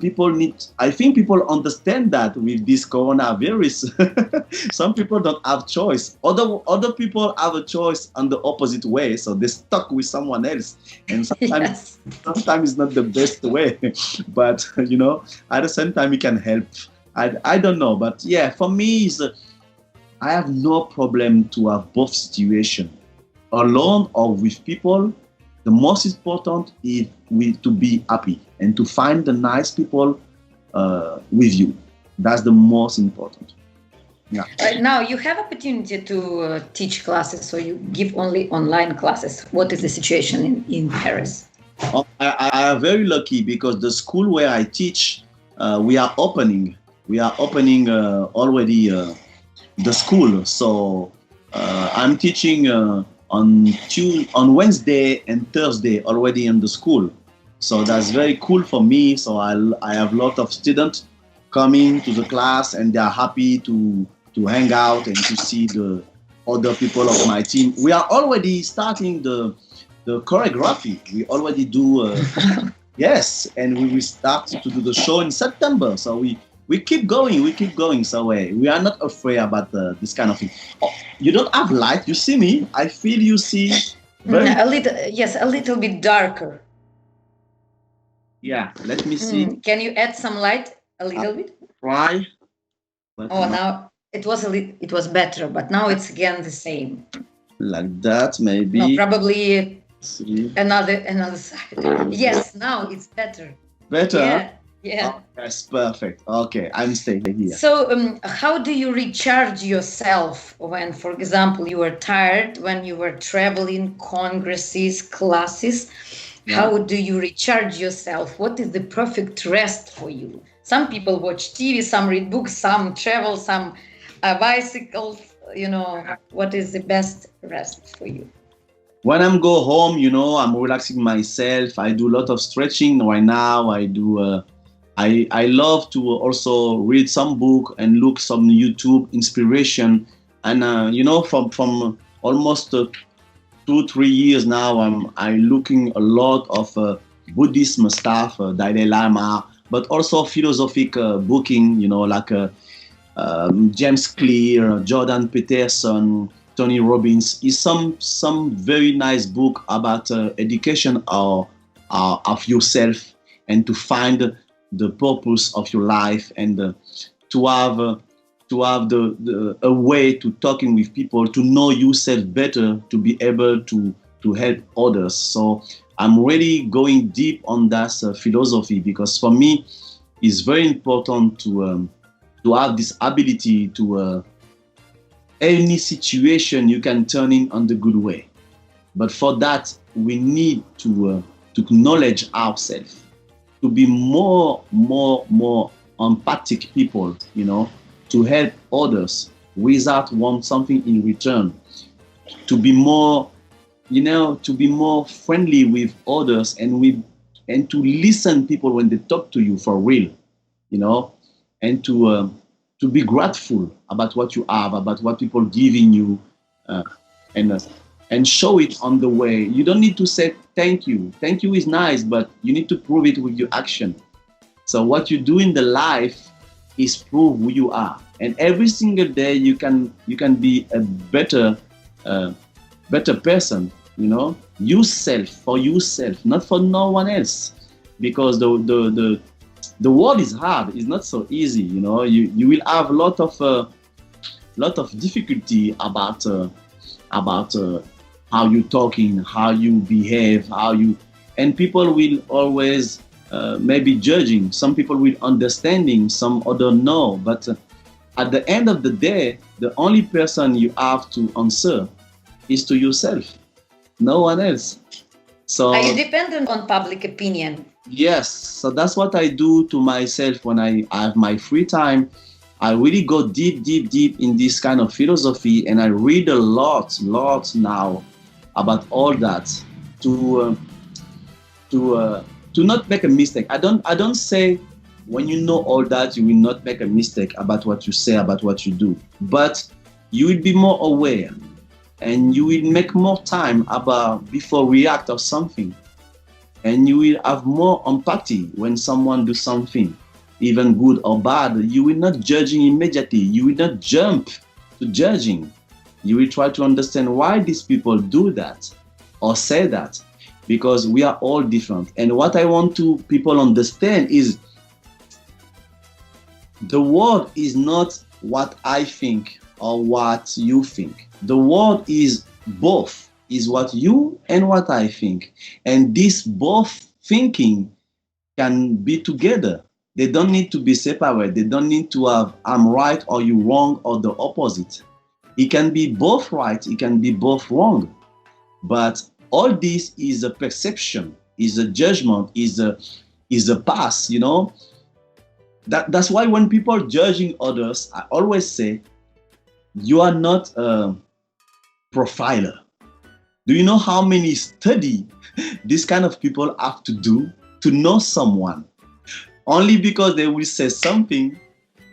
I think people understand that with this coronavirus. Some people don't have choice. Other people have a choice on the opposite way. So they're stuck with someone else. And sometimes it's not the best way. But, you know, at the same time, you can help. I don't know. But yeah, for me, I have no problem to have both situations. Alone or with people, the most important is to be happy and to find the nice people with you. That's the most important. Yeah. Now you have opportunity to teach classes, so you give only online classes. What is the situation in Paris? I am very lucky because the school where I teach, we are opening already the school. So I'm teaching on Wednesday and Thursday already in the school. So that's very cool for me. So I have a lot of students coming to the class and they are happy to hang out and to see the other people of my team. We are already starting the choreography. We already do, yes, and we will start to do the show in September. So we keep going. So we are not afraid about this kind of thing. Oh, you don't have light. You see me. I feel you see. A little bit darker. Yeah, let me see. Can you add some light a little bit? Try. Now it was better, but now it's again the same. Like that, maybe. No, probably another side. Yes, now it's better. Better. Yeah. Oh, that's perfect. Okay, I'm staying here. So, how do you recharge yourself when, for example, you are tired, when you were traveling, congresses, classes? Yeah. How do you recharge yourself? What is the perfect rest for you? Some people watch TV, some read books, some travel, some bicycles. You know, what is the best rest for you? When I'm go home, you know, I'm relaxing myself. I do a lot of stretching right now. I I love to also read some book and look some YouTube inspiration. And you know, from almost 2-3 years now, I looking a lot of Buddhism stuff, Dalai Lama, but also philosophic booking, you know, like James Clear, Jordan Peterson, Tony Robbins. Is some very nice book about education of yourself and to find the purpose of your life, and to have a way to talking with people, to know yourself better, to be able to help others. So I'm really going deep on that philosophy, because for me it's very important to have this ability to any situation you can turn in on the good way. But for that we need to acknowledge ourselves, to be more empathic people, you know, to help others without want something in return, to be more, you know, to be more friendly with others, and to listen people when they talk to you for real, you know, and to be grateful about what you have, about what people giving you, and show it on the way. You don't need to say thank you. Thank you is nice, but you need to prove it with your action. So what you do in the life is prove who you are, and every single day you can be a better person. You know, yourself, for yourself, not for no one else, because the world is hard. It's not so easy. You know, you will have a lot of difficulty about how you talking, how you behave, and people will always maybe judging. Some people will understanding, some other no. But at the end of the day, the only person you have to answer is to yourself, no one else. So are you dependent on public opinion? Yes. So that's what I do to myself when I have my free time. I really go deep in this kind of philosophy, and I read a lot now about all that, to not make a mistake. I don't say when you know all that you will not make a mistake about what you say, about what you do, but you will be more aware, and you will make more time about before react or something, and you will have more empathy when someone do something, even good or bad. You will not judging immediately. You will not jump to judging. You will try to understand why these people do that or say that, because we are all different. And what I want to people understand is the world is not what I think or what you think. The world is both, is what you and what I think. And this both thinking can be together. They don't need to be separate. They don't need to have I'm right or you wrong or the opposite. It can be both right, it can be both wrong. But all this is a perception, is a judgment, is a past, you know. That's why when people are judging others, I always say, you are not a profiler. Do you know how many study these kind of people have to do to know someone? Only because they will say something,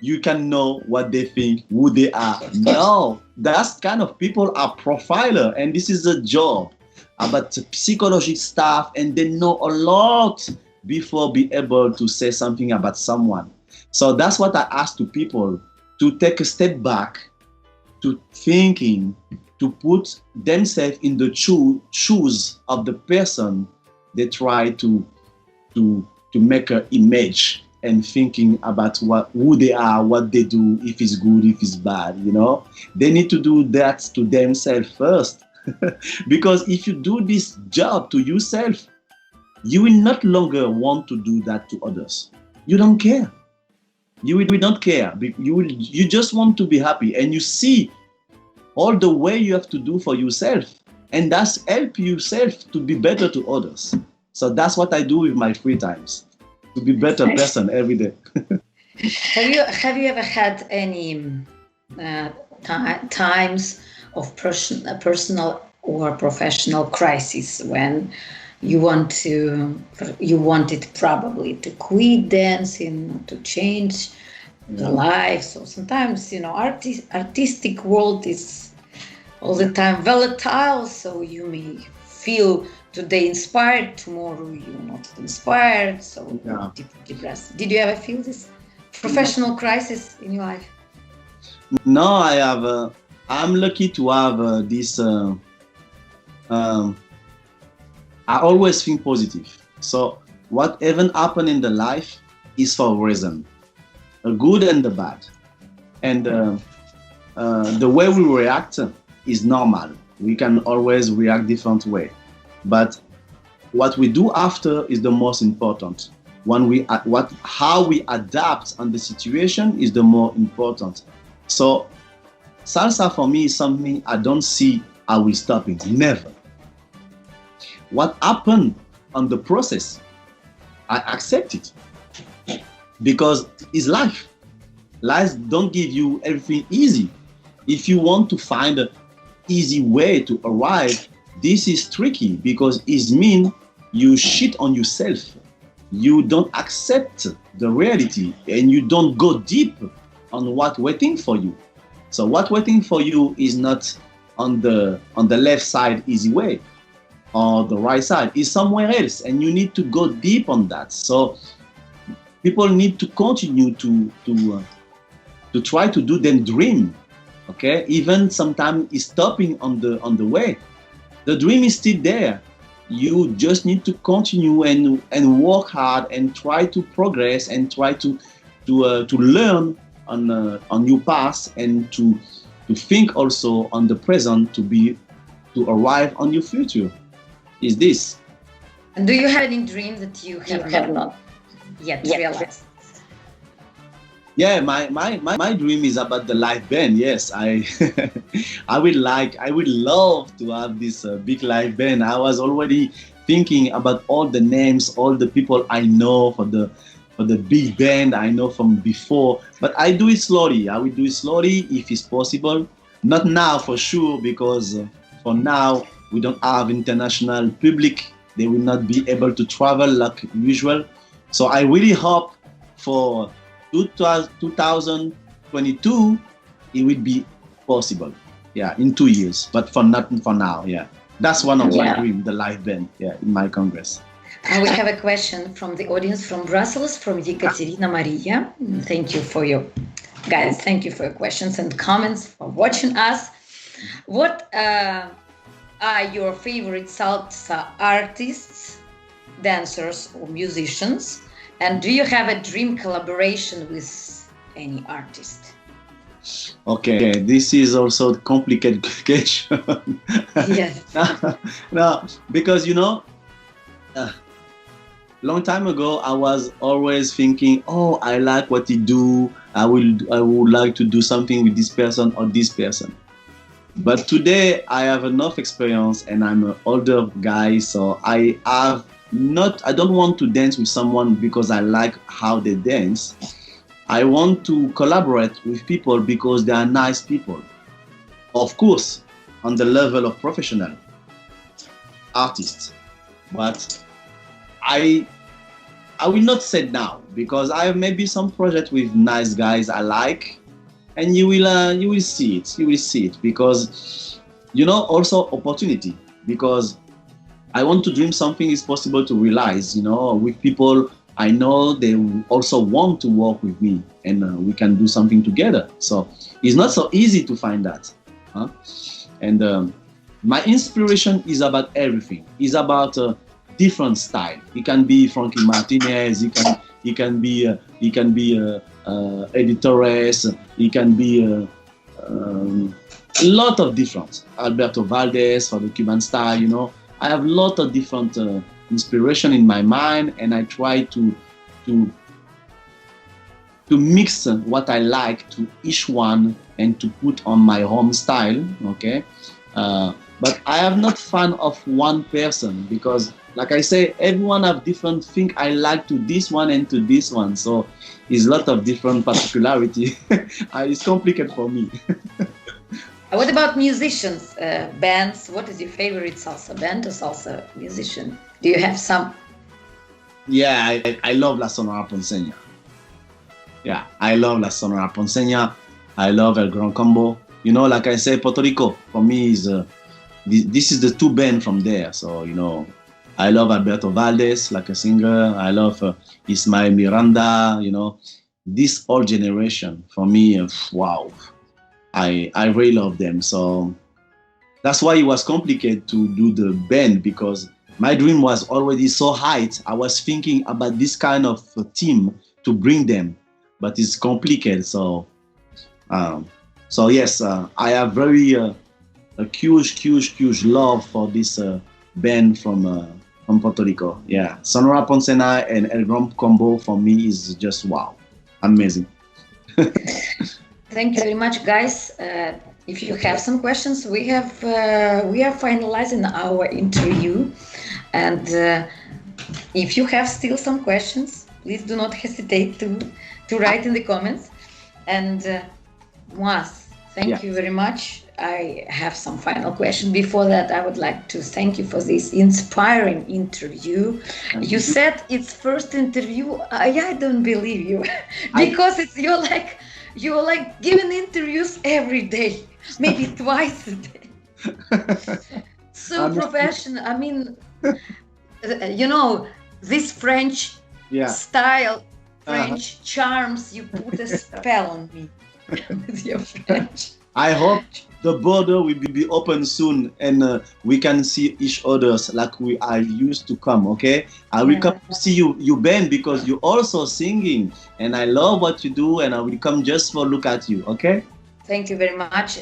you can know what they think, who they are. No, that kind of people are profiler, and this is a job about psychology stuff, and they know a lot before be able to say something about someone. So that's what I ask to people, to take a step back, to thinking, to put themselves in the shoes of the person they try to make an image, and thinking about who they are, what they do, if it's good, if it's bad, you know. They need to do that to themselves first. Because if you do this job to yourself, you will not longer want to do that to others. You don't care. You will not care. You just want to be happy, and you see all the way you have to do for yourself, and that's help yourself to be better to others. So that's what I do with my free times, to be better person every day. Have you ever had any times of personal or professional crisis when you wanted probably to quit dancing, to change the life. So sometimes, artistic world is all the time volatile. So you may feel today inspired, tomorrow you're not inspired. So depressed. Did you ever feel this professional crisis in your life? No, I have. I'm lucky to have this. I always think positive. So whatever happen in the life is for a reason, the good and the bad. And the way we react is normal. We can always react different way. But what we do after is the most important. How we adapt on the situation is the more important. So salsa for me is something I don't see I will stop it, never. What happened on the process, I accept it because it's life. Life don't give you everything easy. If you want to find an easy way to arrive, this is tricky because it means you shit on yourself. You don't accept the reality and you don't go deep on what's waiting for you. So what's waiting for you is not on the left side easy way or the right side, is somewhere else, and you need to go deep on that. So people need to continue to try to do them dream. Okay, even sometimes it's stopping on the way. The dream is still there. You just need to continue and work hard and try to progress and try to learn on your past and to think also on the present to arrive on your future. Is this? And do you have any dream that you have not yet realized? Yeah, my dream is about the live band. Yes, I would love to have this big live band. I was already thinking about all the names, all the people I know for the big band I know from before. But I do it slowly. I will do it slowly if it's possible. Not now for sure, because for now we don't have international public. They will not be able to travel like usual. So I really hope for 2022 it will be possible. Yeah, in 2 years. But for now. Yeah, that's one of my dreams, the live band. Yeah, in my Congress. And we have a question from the audience from Brussels, from Ekaterina Maria. Thank you for your questions and comments, for watching us. What are your favorite salsa artists, dancers, or musicians? And do you have a dream collaboration with any artist? Okay, this is also a complicated question. Yes. No, because long time ago, I was always thinking, oh, I like what he do. I would like to do something with this person or this person. But today I have enough experience and I'm an older guy, so I don't want to dance with someone because I like how they dance. I want to collaborate with people because they are nice people. Of course, on the level of professional artists. But I will not say now because I have maybe some project with nice guys I like, and you will see it. You will see it because also opportunity, because I want to dream something is possible to realize. With people I know they also want to work with me, and we can do something together. So it's not so easy to find that. And my inspiration is about everything. It's about different style. It can be Frankie Martinez. It can be Eddie Torres. It can be a lot of different. Alberto Valdez for the Cuban style. I have a lot of different inspiration in my mind, and I try to mix what I like to each one and to put on my home style. Okay, but I am not fan of one person because, like I say, everyone have different thing I like to this one and to this one. So it's a lot of different particularity. It's complicated for me. What about musicians, bands? What is your favorite salsa band or salsa musician? Do you have some? Yeah, I love La Sonora Ponceña. Yeah, I love La Sonora Ponceña. I love El Gran Combo. You know, like I say, Puerto Rico for me is this is the two band from there. So you know, I love Alberto Valdez like a singer. I love Ismael Miranda. You know, this old generation for me. Wow, I really love them. So that's why it was complicated to do the band, because my dream was already so high. I was thinking about this kind of team to bring them, but it's complicated. So, yes, I have very a huge love for this band from Puerto Rico. Yeah, Sonora Ponceña and El Gran Combo for me is just wow, amazing. Thank you very much, guys. If you have some questions, we are finalizing our interview, and if you have still some questions, please do not hesitate to write in the comments. And Mouaze, thank you very much. I have some final question. Before that, I would like to thank you for this inspiring interview. You said it's first interview. I don't believe you, because you're like giving interviews every day, maybe twice a day. So professional. I mean, you know, this French style, French charms. You put a spell on me with your French. I hope the border will be open soon, and we can see each other like we are used to come. Okay, I will come to see you, Ben, because you're also singing, and I love what you do, and I will come just for look at you. Okay. Thank you very much.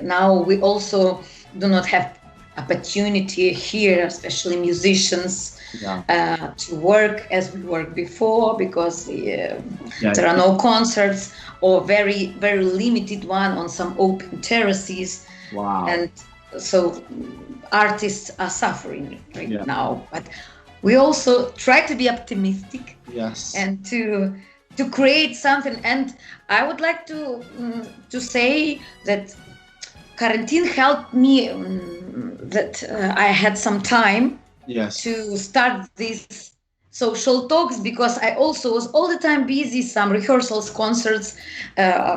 Now we also do not have opportunity here, especially musicians, to work as we worked before, because there are no concerts, or very limited one on some open terraces. Wow. And so artists are suffering right now, but we also try to be optimistic. Yes. And to create something. And I would like to say that quarantine helped me, that I had some time to start these social talks, because I also was all the time busy, some rehearsals, concerts,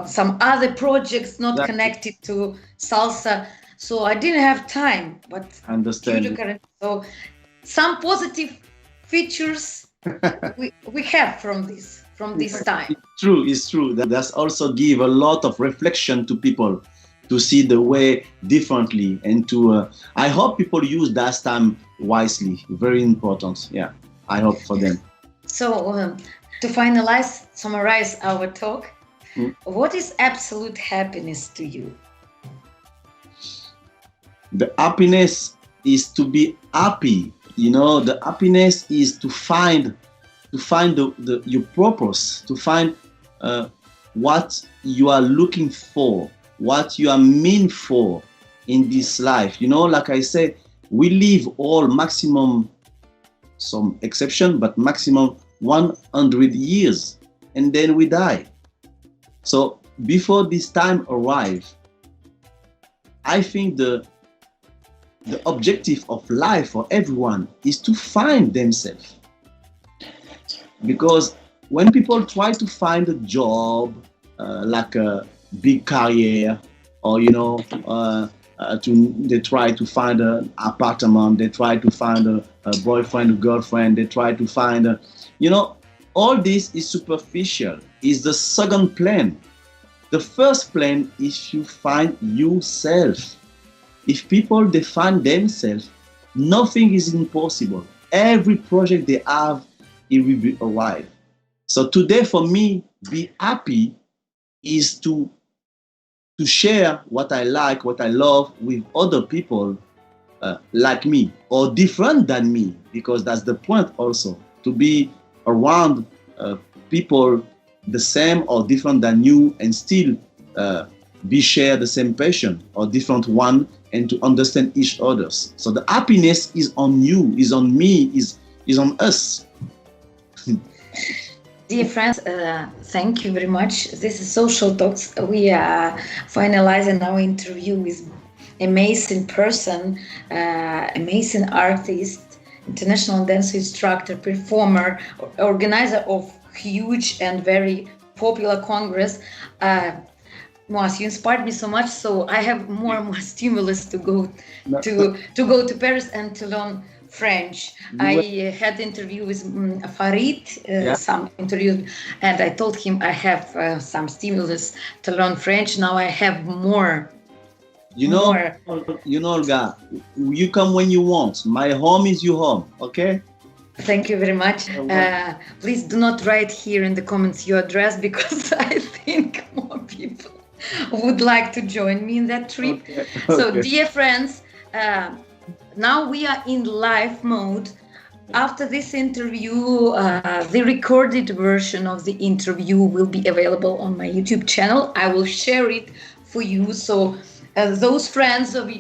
some other projects not connected to salsa. So I didn't have time, but I understand. So some positive features we have from this time. It's true. That's also give a lot of reflection to people to see the way differently, and to I hope people use that time wisely. Very important. Yeah, I hope for them. So to summarize our talk, what is absolute happiness to you? The happiness is to be happy. You know, the happiness is to find your purpose, to find what you are looking for, what you are meant for in this life. You know, like I said, we live all maximum, some exception, but maximum 100 years, and then we die. So before this time arrives, I think the objective of life for everyone is to find themselves. Because when people try to find a job, like a big career, or you know, they try to find an apartment, they try to find a boyfriend, a girlfriend, they try to find you know, all this is superficial. Is the second plan. The first plan is you find yourself. If people define themselves, nothing is impossible. Every project they have, it will be arrived. So today for me, be happy is to share what I like, what I love with other people like me or different than me, because that's the point also, to be around people the same or different than you, and still be share the same passion or different one, and to understand each other's. So the happiness is on you, is on me, is on us. Dear friends, thank you very much. This is Social Talks. We are finalizing our interview with amazing person, amazing artist, international dance instructor, performer, organizer of huge and very popular congress. Mouaze, you inspired me so much, so I have more and more stimulus to go to Paris and to learn French. I had interview with Farid, some interviews, and I told him I have some stimulus to learn French. Now I have more. You know, Olga, you come when you want. My home is your home, okay? Thank you very much. Please do not write here in the comments your address, because I think more people would like to join me in that trip. Okay. So, dear friends, now we are in live mode. After this interview, the recorded version of the interview will be available on my YouTube channel. I will share it for you. So those friends of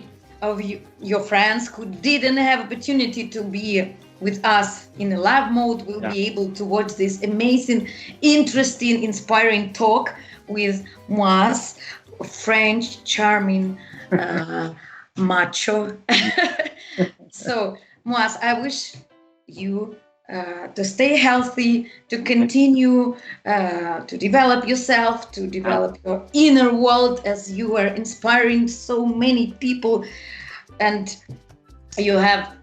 your friends who didn't have opportunity to be with us in a live mode will be able to watch this amazing, interesting, inspiring talk with Mouaze, French, charming, macho. So, Mouaze, I wish you to stay healthy, to continue to develop yourself, to develop your inner world, as you are inspiring so many people, and you have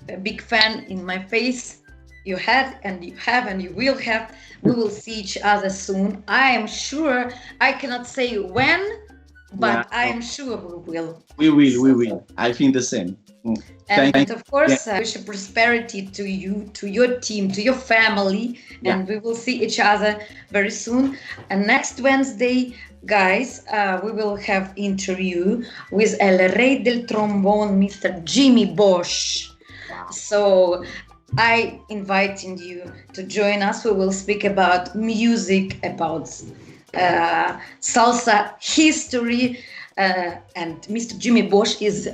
a big fan in my face. You had, and you have, and you will have. We will see each other soon. I am sure. I cannot say when, but I am sure we will. We will. I think the same. And of course, I wish prosperity to you, to your team, to your family, and we will see each other very soon. And next Wednesday, guys, we will have interview with El Rey del Trombone, Mr. Jimmy Bosch. Wow. So I inviting you to join us. We will speak about music, about salsa history, and Mr. Jimmy Bosch is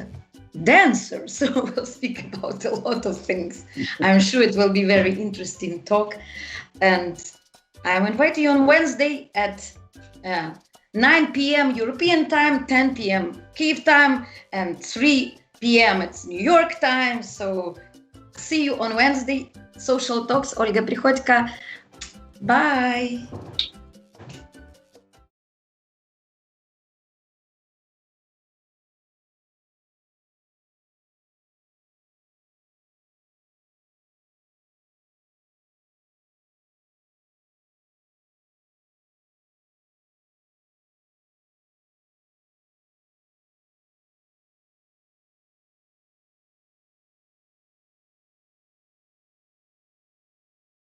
dancer, so we'll speak about a lot of things. I'm sure it will be very interesting talk, and I'm inviting you on Wednesday at 9 p.m. European time, 10 p.m. Kyiv time, and 3 p.m. it's New York time. So see you on Wednesday. Social Talks, Olga Prihodько. Bye.